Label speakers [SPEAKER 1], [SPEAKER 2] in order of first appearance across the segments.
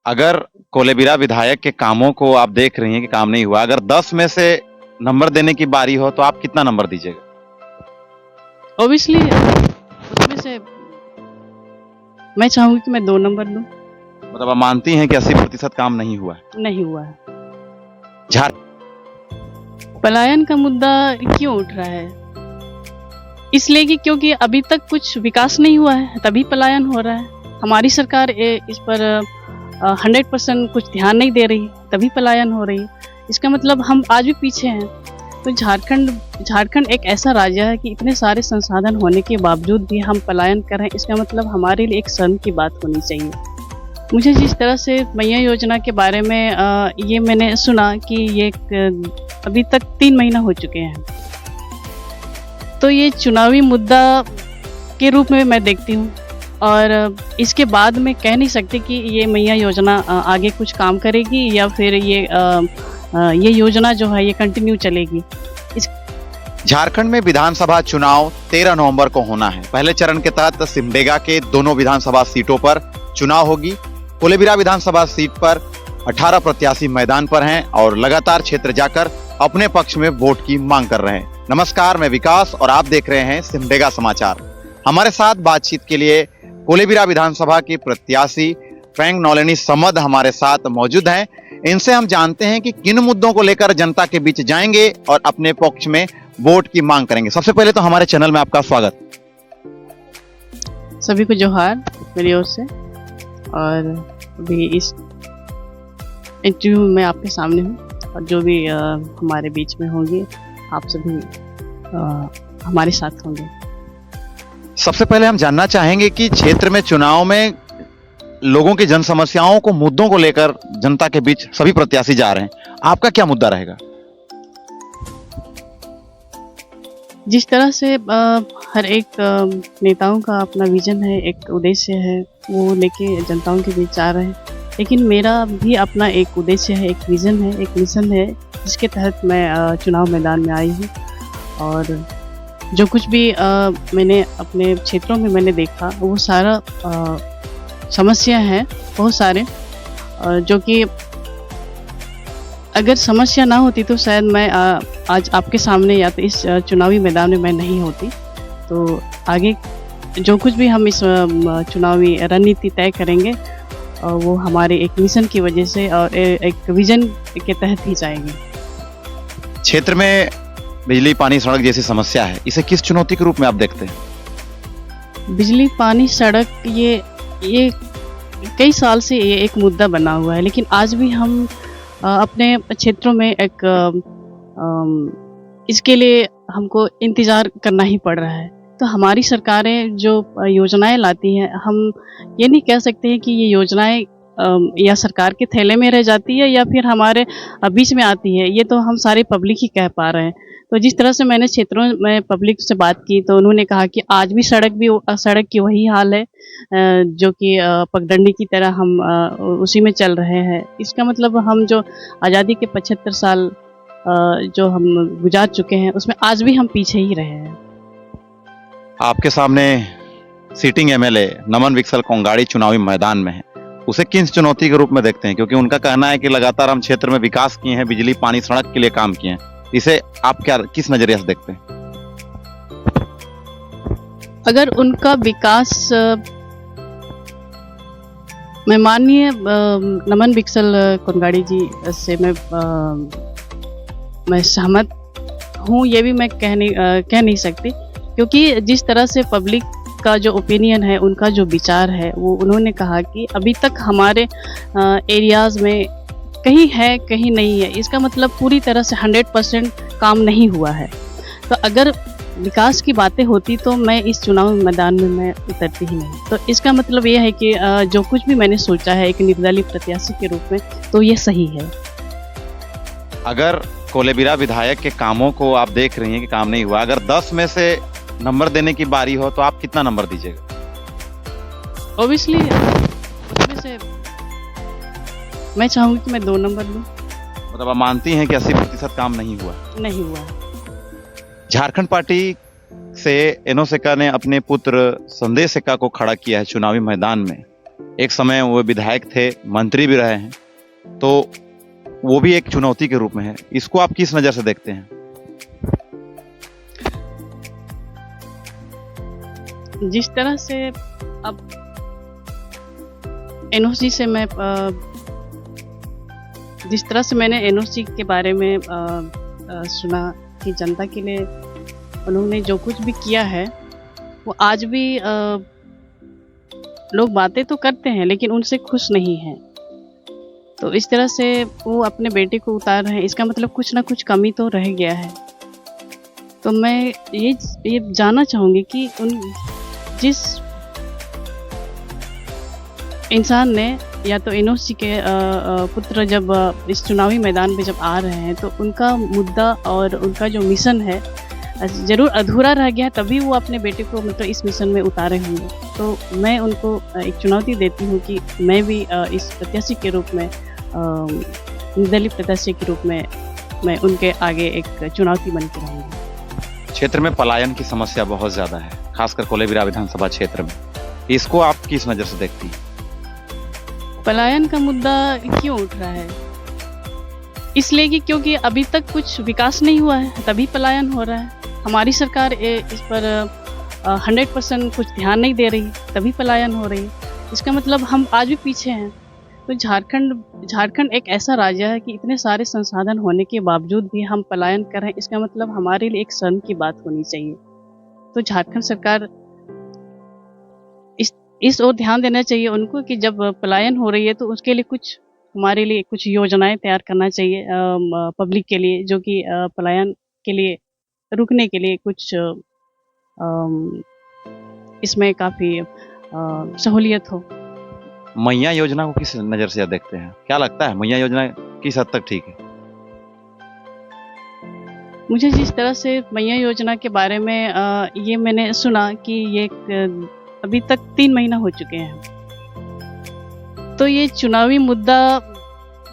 [SPEAKER 1] अगर कोलेबिरा विधायक के कामों को आप देख रही हैं कि काम नहीं हुआ, अगर 10 में से नंबर देने की बारी हो तो आप कितना नंबर दीजिएगा?
[SPEAKER 2] ऑब्वियसली उसमें से मैं चाहूंगी कि मैं 2 नंबर दूं।
[SPEAKER 1] मतलब आप मानती हैं कि 80% काम नहीं हुआ है।
[SPEAKER 2] नहीं हुआ है।
[SPEAKER 1] झार
[SPEAKER 2] पलायन का मुद्दा क्यों उठ रहा है? इसलिए कि क्योंकि अभी तक कुछ विकास नहीं हुआ है, तभी पलायन हो रहा है। हमारी सरकार इस पर 100% कुछ ध्यान नहीं दे रही, तभी पलायन हो रही है। इसका मतलब हम आज भी पीछे हैं। तो झारखंड एक ऐसा राज्य है कि इतने सारे संसाधन होने के बावजूद भी हम पलायन कर रहे हैं। इसका मतलब हमारे लिए एक शर्म की बात होनी चाहिए। मुझे जिस तरह से मैया योजना के बारे में ये मैंने सुना कि ये अभी तक 3 महीना हो चुके हैं, तो ये चुनावी मुद्दा के रूप में मैं देखती हूँ। और इसके बाद में कह नहीं सकती कि ये मैया योजना आगे कुछ काम करेगी या फिर ये योजना जो है ये कंटिन्यू चलेगी।
[SPEAKER 1] झारखंड में विधानसभा चुनाव 13 नवंबर को होना है। पहले चरण के तहत सिमडेगा के दोनों विधानसभा सीटों पर चुनाव होगी। कोलेबिरा विधानसभा सीट पर 18 प्रत्याशी मैदान पर हैं और लगातार क्षेत्र जाकर अपने पक्ष में वोट की मांग कर रहे हैं। नमस्कार, मैं विकास और आप देख रहे हैं सिमडेगा समाचार। हमारे साथ बातचीत के लिए कोलेबिरा विधानसभा की प्रत्याशी फेंग नौलेनी समद हमारे साथ मौजूद हैं। इनसे हम जानते हैं कि किन मुद्दों को लेकर जनता के बीच जाएंगे और अपने पक्ष में वोट की मांग करेंगे। सबसे पहले तो हमारे चैनल में आपका स्वागत।
[SPEAKER 2] सभी को जोहार मेरी ओर से। और अभी इस इंटरव्यू में आपके सामने हूँ और जो भी हमारे बीच में होंगे आप सभी हमारे साथ होंगे।
[SPEAKER 1] सबसे पहले हम जानना चाहेंगे कि क्षेत्र में चुनाव में लोगों की जन समस्याओं को, मुद्दों को लेकर जनता के बीच सभी प्रत्याशी जा रहे हैं, आपका क्या मुद्दा रहेगा?
[SPEAKER 2] जिस तरह से हर एक नेताओं का अपना विजन है, एक उद्देश्य है, वो लेके जनताओं के बीच जा रहे हैं, लेकिन मेरा भी अपना एक उद्देश्य है, एक विजन है, एक मिशन है, जिसके तहत मैं चुनाव मैदान में आई हूँ। और जो कुछ भी मैंने अपने क्षेत्रों में मैंने देखा वो सारा समस्या है, बहुत सारे, जो कि अगर समस्या ना होती तो शायद मैं आज आपके सामने या तो इस चुनावी मैदान में मैं नहीं होती। तो आगे जो कुछ भी हम इस चुनावी रणनीति तय करेंगे वो हमारे एक मिशन की वजह से और एक विजन के तहत ही जाएंगे।
[SPEAKER 1] क्षेत्र में बिजली, पानी, सड़क जैसी समस्या है, इसे किस चुनौती के रूप में आप देखते हैं?
[SPEAKER 2] बिजली, पानी, सड़क ये कई साल से ये एक मुद्दा बना हुआ है, लेकिन आज भी हम अपने क्षेत्रों में इसके लिए हमको इंतज़ार करना ही पड़ रहा है। तो हमारी सरकारें जो योजनाएं लाती हैं, हम ये नहीं कह सकते हैं कि ये योजनाएं या सरकार के थैले में रह जाती है या फिर हमारे बीच में आती है, ये तो हम सारे पब्लिक ही कह पा रहे हैं। तो जिस तरह से मैंने क्षेत्रों में पब्लिक से बात की तो उन्होंने कहा कि आज भी सड़क की वही हाल है, जो कि पगडंडी की तरह हम उसी में चल रहे हैं। इसका मतलब हम जो आज़ादी के 75 साल जो हम गुजार चुके हैं उसमें आज भी हम पीछे ही रहे हैं।
[SPEAKER 1] आपके सामने सिटिंग एमएलए नमन विकसल कोंगाड़ी चुनावी मैदान में है, उसे किस चुनौती के रूप में देखते हैं? क्योंकि उनका कहना है कि लगातार हम क्षेत्र में विकास किए हैं, बिजली, पानी, सड़क के लिए काम किए हैं, इसे आप किस नजरिए से देखते हैं?
[SPEAKER 2] अगर उनका विकास मैं माननीय नमन विकसल कोंगाड़ी जी से मैं सहमत हूँ, ये भी मैं कह नहीं सकती, क्योंकि जिस तरह से पब्लिक का जो ओपिनियन है, उनका जो विचार है, वो उन्होंने कहा कि अभी तक हमारे एरियाज़ में कहीं है कहीं नहीं है। इसका मतलब पूरी तरह से 100% काम नहीं हुआ है। तो अगर विकास की बातें होती तो मैं इस चुनाव मैदान में मैं उतरती ही नहीं। तो इसका मतलब ये है कि जो कुछ भी मैंने सोचा है एक निर्दलीय प्रत्याशी के रूप में, तो ये सही है।
[SPEAKER 1] अगर कोलेबिरा विधायक के कामों को आप देख रही हैं कि काम नहीं हुआ, अगर 10 में से नंबर देने की बारी हो तो आप कितना नंबर दीजिएगा?
[SPEAKER 2] ऑब्वियसली उसमें से मैं चाहूँगी कि मैं 2 नंबर दूं।
[SPEAKER 1] मतलब आप मानती हैं कि 80% काम नहीं हुआ?
[SPEAKER 2] नहीं हुआ।
[SPEAKER 1] झारखंड पार्टी से एनो सेका ने अपने पुत्र संदेश सेका को खड़ा किया है चुनावी मैदान में। एक समय वो विधायक थे, मंत्री भी रहे हैं, तो वो भी एक चुनौती के रूप में है। इसको आप किस नज़र से देखते हैं?
[SPEAKER 2] जिस तरह से अब एनओसी से मैं जिस तरह से मैंने एनओसी के बारे में सुना कि जनता के लिए उन्होंने जो कुछ भी किया है वो आज भी लोग बातें तो करते हैं लेकिन उनसे खुश नहीं हैं। तो इस तरह से वो अपने बेटे को उतार रहे हैं, इसका मतलब कुछ ना कुछ कमी तो रह गया है। तो मैं ये जानना चाहूँगी कि जिस इंसान ने या तो एनओसी के पुत्र जब इस चुनावी मैदान में जब आ रहे हैं तो उनका मुद्दा और उनका जो मिशन है ज़रूर अधूरा रह गया है, तभी वो अपने बेटे को मतलब इस मिशन में उतारे होंगे। तो मैं उनको एक चुनौती देती हूँ कि मैं भी इस प्रत्याशी के रूप में निर्दलीय प्रत्याशी के रूप में मैं उनके आगे एक चुनौती बन के रहूँगी।
[SPEAKER 1] क्षेत्र में पलायन की समस्या बहुत ज़्यादा है, खासकर कोलेबिरा विधानसभा क्षेत्र में। इसको आप किस नज़र से देखती हैं?
[SPEAKER 2] पलायन का मुद्दा क्यों उठ रहा है? इसलिए कि क्योंकि अभी तक कुछ विकास नहीं हुआ है, तभी पलायन हो रहा है। हमारी सरकार इस पर 100% कुछ ध्यान नहीं दे रही, तभी पलायन हो रही है। इसका मतलब हम आज भी पीछे हैं। तो झारखंड एक ऐसा राज्य है कि इतने सारे संसाधन होने के बावजूद भी हम पलायन कर रहे हैं। इसका मतलब हमारे लिए एक शर्म की बात होनी चाहिए। तो झारखंड सरकार इस ओर ध्यान देना चाहिए उनको कि जब पलायन हो रही है तो उसके लिए कुछ हमारे लिए कुछ योजनाएं तैयार करना चाहिए पब्लिक के लिए, जो कि पलायन के लिए रुकने के लिए कुछ इसमें काफ़ी सहूलियत हो।
[SPEAKER 1] मैया योजना को किस नज़र से देखते हैं? क्या लगता है मैया योजना किस हद तक ठीक है?
[SPEAKER 2] मुझे जिस तरह से मैया योजना के बारे में ये मैंने सुना कि ये अभी तक 3 महीना हो चुके हैं, तो ये चुनावी मुद्दा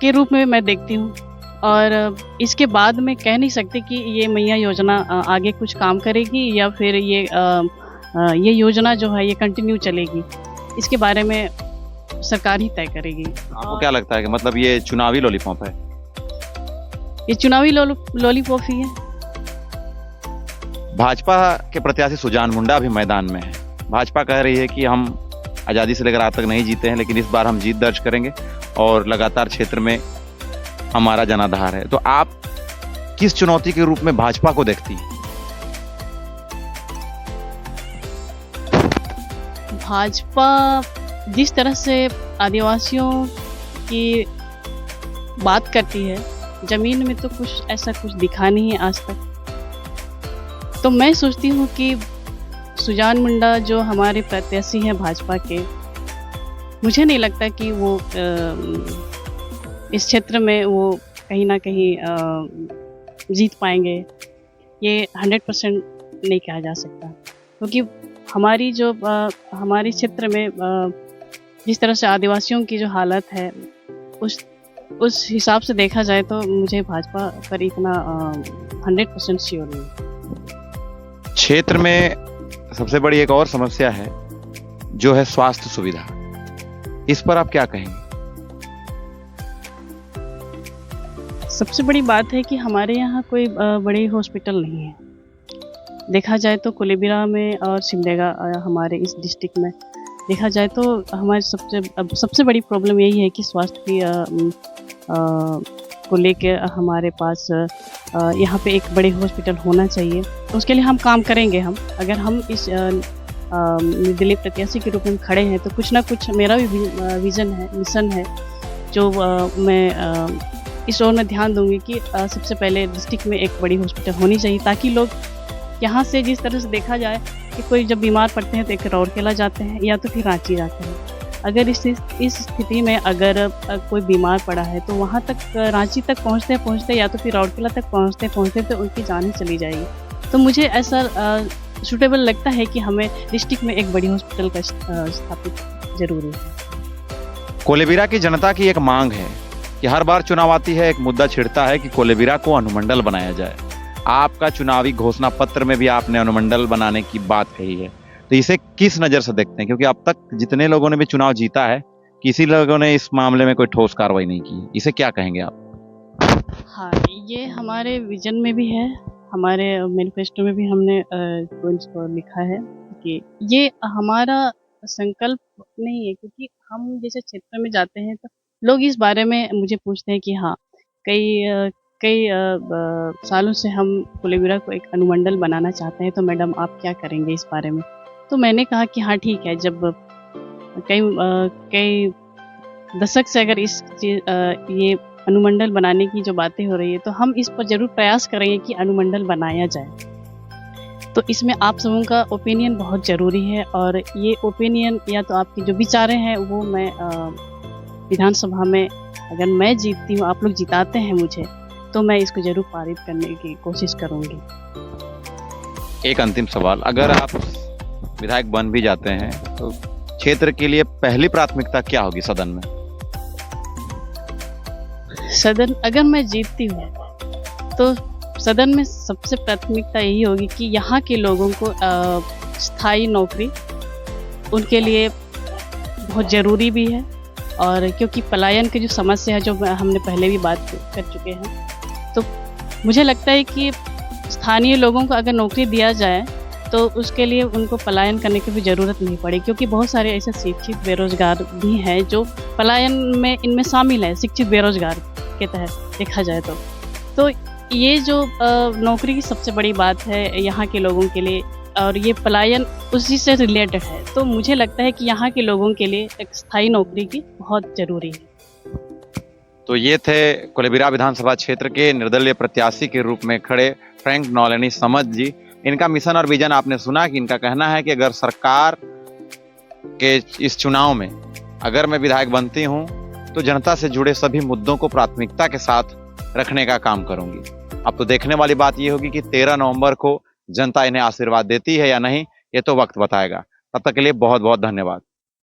[SPEAKER 2] के रूप में मैं देखती हूँ। और इसके बाद मैं कह नहीं सकती कि ये मैया योजना आगे कुछ काम करेगी या फिर ये योजना जो है ये कंटिन्यू चलेगी। इसके बारे में सरकार ही तय करेगी।
[SPEAKER 1] आपको क्या लगता है कि मतलब ये चुनावी लॉलीपॉप है?
[SPEAKER 2] ये चुनावी लॉलीपॉप ही है।
[SPEAKER 1] भाजपा के प्रत्याशी सुजान मुंडा भी मैदान में है। भाजपा कह रही है कि हम आज़ादी से लेकर आज तक नहीं जीते हैं, लेकिन इस बार हम जीत दर्ज करेंगे और लगातार क्षेत्र में हमारा जनाधार है। तो आप किस चुनौती के रूप में भाजपा को देखती हैं?
[SPEAKER 2] भाजपा जिस तरह से आदिवासियों की बात करती है, जमीन में तो कुछ ऐसा कुछ दिखा नहीं है आज तक। तो मैं सोचती हूँ कि सुजान मुंडा जो हमारे प्रत्याशी हैं भाजपा के, मुझे नहीं लगता कि वो इस क्षेत्र में वो कहीं ना कहीं जीत पाएंगे। ये 100% नहीं कहा जा सकता, क्योंकि हमारी जो हमारे क्षेत्र में जिस तरह से आदिवासियों की जो हालत है उस हिसाब से देखा जाए तो मुझे भाजपा पर इतना 100% श्योर नहीं।
[SPEAKER 1] क्षेत्र में सबसे बड़ी एक और समस्या है जो है स्वास्थ्य सुविधा। इस पर आप क्या कहेंगे?
[SPEAKER 2] सबसे बड़ी बात है कि हमारे यहाँ कोई बड़े हॉस्पिटल नहीं है। देखा जाए तो कोलेबिरा में और सिमडेगा हमारे इस डिस्ट्रिक्ट में देखा जाए तो हमारे सबसे बड़ी प्रॉब्लम यही है कि स्वास्थ्य की को लेके हमारे पास यहाँ पे एक बड़े हॉस्पिटल होना चाहिए। उसके लिए हम काम करेंगे। अगर हम इस निर्दलीय प्रत्याशी के रूप में खड़े हैं तो कुछ ना कुछ मेरा भी विज़न है, मिशन है, जो मैं इस ओर में ध्यान दूंगी कि सबसे पहले डिस्ट्रिक्ट में एक बड़ी हॉस्पिटल होनी चाहिए, ताकि लोग यहाँ से जिस तरह से देखा जाए कि कोई जब बीमार पड़ते हैं तो एक राउरकेला जाते हैं या तो फिर रांची जाते हैं। अगर इस स्थिति में अगर कोई बीमार पड़ा है तो वहाँ तक रांची तक पहुँचते या तो फिर राउरकेला तक पहुँचते तो उनकी जान ही चली जाएगी। तो मुझे ऐसा सूटेबल लगता है कि हमें डिस्ट्रिक्ट में एक बड़ी हॉस्पिटल का स्थापित जरूरी है।
[SPEAKER 1] कोलेबिरा की जनता की एक मांग है कि हर बार चुनाव आती है एक मुद्दा छिड़ता है कि कोलेबिरा को अनुमंडल बनाया जाए। आपका चुनावी घोषणा पत्र में भी आपने अनुमंडल बनाने की बात कही है, तो इसे किस नज़र से देखते हैं? क्योंकि अब तक जितने लोगों ने भी चुनाव जीता है किसी लोगों ने इस मामले में कोई ठोस कार्रवाई नहीं की, इसे क्या कहेंगे आप?
[SPEAKER 2] हाँ, ये हमारे विजन में भी है, हमारे मैनिफेस्टो में भी हमने पॉइंट्स को लिखा है कि ये हमारा संकल्प नहीं है, क्योंकि हम जैसे क्षेत्र में जाते हैं तो लोग इस बारे में मुझे पूछते हैं कि हाँ, कई सालों से हम कोलेबिरा को एक अनुमंडल बनाना चाहते हैं, तो मैडम आप क्या करेंगे इस बारे में? तो मैंने कहा कि हाँ ठीक है, जब कई दशक से अगर ये अनुमंडल बनाने की जो बातें हो रही है, तो हम इस पर ज़रूर प्रयास करेंगे कि अनुमंडल बनाया जाए। तो इसमें आप सबों का ओपिनियन बहुत ज़रूरी है, और ये ओपिनियन या तो आपके जो विचारें हैं वो मैं विधानसभा में अगर मैं जीतती हूँ, आप लोग जिताते हैं मुझे, तो मैं इसको ज़रूर पारित करने की कोशिश करूँगी।
[SPEAKER 1] एक अंतिम सवाल, अगर आप विधायक बन भी जाते हैं तो क्षेत्र के लिए पहली प्राथमिकता क्या होगी सदन में?
[SPEAKER 2] सदन अगर मैं जीतती हूँ तो सदन में सबसे प्राथमिकता यही होगी कि यहाँ के लोगों को स्थायी नौकरी उनके लिए बहुत ज़रूरी भी है, और क्योंकि पलायन की जो समस्या है, जो हमने पहले भी बात कर चुके हैं, तो मुझे लगता है कि स्थानीय लोगों को अगर नौकरी दिया जाए तो उसके लिए उनको पलायन करने की भी ज़रूरत नहीं पड़े, क्योंकि बहुत सारे ऐसे शिक्षित बेरोजगार भी हैं जो पलायन में इनमें शामिल है, शिक्षित बेरोजगार के तहत देखा जाए तो ये जो नौकरी की सबसे बड़ी बात है यहाँ के लोगों के लिए, और ये पलायन उसी से रिलेटेड है, तो मुझे लगता है कि यहाँ के लोगों के लिए एक स्थायी नौकरी की बहुत ज़रूरी है।
[SPEAKER 1] तो ये थे कोलेबिरा विधानसभा क्षेत्र के निर्दलीय प्रत्याशी के रूप में खड़े फ्रैंक नौलेनी समद जी। इनका मिशन और विजन आपने सुना कि इनका कहना है कि अगर सरकार के इस चुनाव में अगर मैं विधायक बनती हूं तो जनता से जुड़े सभी मुद्दों को प्राथमिकता के साथ रखने का काम करूंगी। अब तो देखने वाली बात यह होगी कि 13 नवंबर को जनता इन्हें आशीर्वाद देती है या नहीं, ये तो वक्त बताएगा। तब तक के लिए बहुत बहुत धन्यवाद।